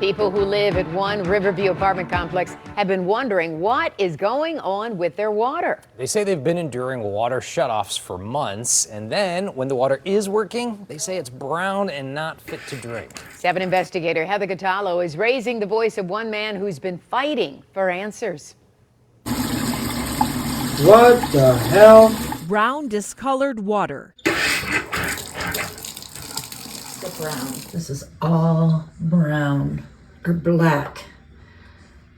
People who live at one Riverview apartment complex have been wondering what is going on with their water. They say they've been enduring water shutoffs for months, and then when the water is working, they say it's brown and not fit to drink. 7 investigator Heather Catallo is raising the voice of one man who's been fighting for answers. What the hell? Brown, discolored water. The brown. This is all brown or black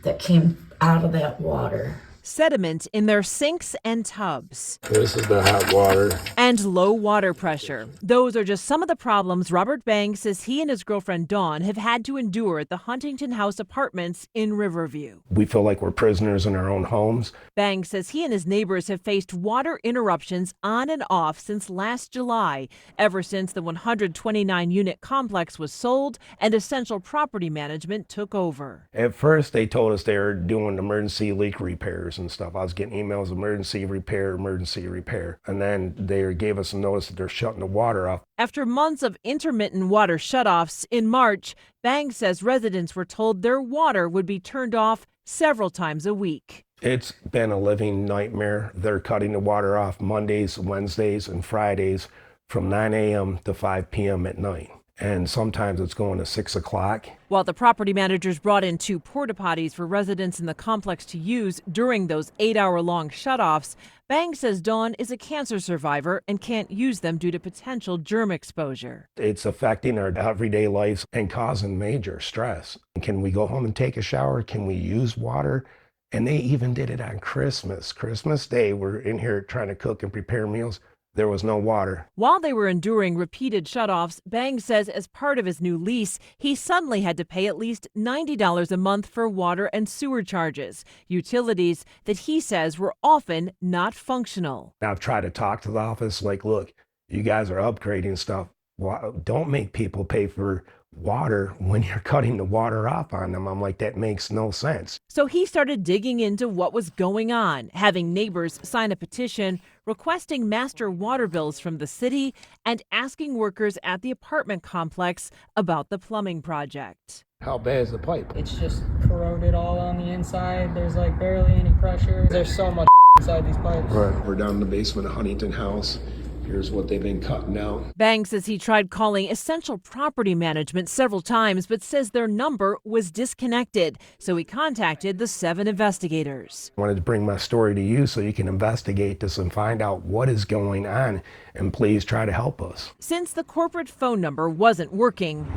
that came out of that water. Sediment in their sinks and tubs. This is the hot water. And low water pressure. Those are just some of the problems Robert Banks says he and his girlfriend Dawn have had to endure at the Huntington House Apartments in Riverview. We feel like we're prisoners in our own homes. Banks says he and his neighbors have faced water interruptions on and off since last July, ever since the 129-unit complex was sold and Essential Property Management took over. At first, they told us they were doing emergency leak repairs and stuff. I was getting emails, emergency repair. And then they gave us a notice that they're shutting the water off. After months of intermittent water shutoffs, in March, Banks says residents were told their water would be turned off several times a week. It's been a living nightmare. They're cutting the water off Mondays, Wednesdays, and Fridays from 9 a.m. to 5 p.m. at night. And sometimes it's going to 6 o'clock. While the property managers brought in 2 porta potties for residents in the complex to use during those 8-hour-long shutoffs, Banks says Dawn is a cancer survivor and can't use them due to potential germ exposure. It's affecting our everyday lives and causing major stress. Can we go home and take a shower? Can we use water? And they even did it on Christmas. Christmas Day, we're in here trying to cook and prepare meals. There was no water. While they were enduring repeated shutoffs, Bangs says as part of his new lease, he suddenly had to pay at least $90 a month for water and sewer charges, utilities that he says were often not functional. I've tried to talk to the office like, look, you guys are upgrading stuff. Don't make people pay for water when you're cutting the water off on them. I'm like, that makes no sense. So he started digging into what was going on, having neighbors sign a petition requesting master water bills from the city and asking workers at the apartment complex about the plumbing project. How bad is the pipe? It's just corroded all on the inside. There's like barely any pressure. There's so much inside these pipes. Right. We're down in the basement of Huntington House. Here's what they've been cutting out. Banks says he tried calling Essential Property Management several times, but says their number was disconnected. So he contacted the 7 investigators. I wanted to bring my story to you so you can investigate this and find out what is going on, and please try to help us. Since the corporate phone number wasn't working,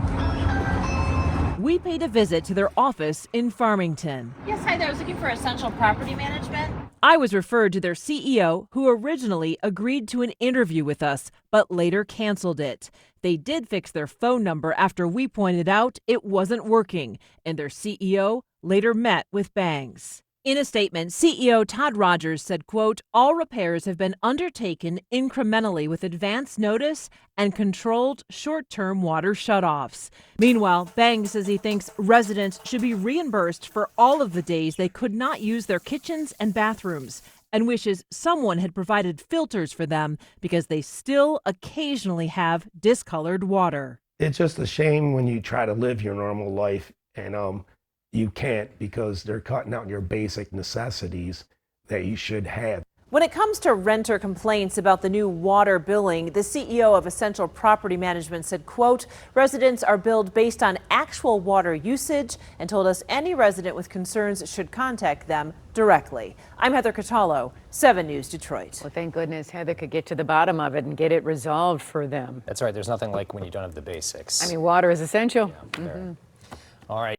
we paid a visit to their office in Farmington. Yes, hi there. I was looking for Essential Property Management. I was referred to their CEO, who originally agreed to an interview with us, but later canceled it. They did fix their phone number after we pointed out it wasn't working, and their CEO later met with Bangs. In a statement, CEO Todd Rogers said, quote, all repairs have been undertaken incrementally with advance notice and controlled short-term water shutoffs. Meanwhile, Bangs says he thinks residents should be reimbursed for all of the days they could not use their kitchens and bathrooms, and wishes someone had provided filters for them because they still occasionally have discolored water. It's just a shame when you try to live your normal life and you can't because they're cutting out your basic necessities that you should have. When it comes to renter complaints about the new water billing, the CEO of Essential Property Management said, quote, residents are billed based on actual water usage and told us any resident with concerns should contact them directly. I'm Heather Catallo, 7 News Detroit. Well, thank goodness Heather could get to the bottom of it and get it resolved for them. That's right. There's nothing like when you don't have the basics. I mean, water is essential. Yeah, All right.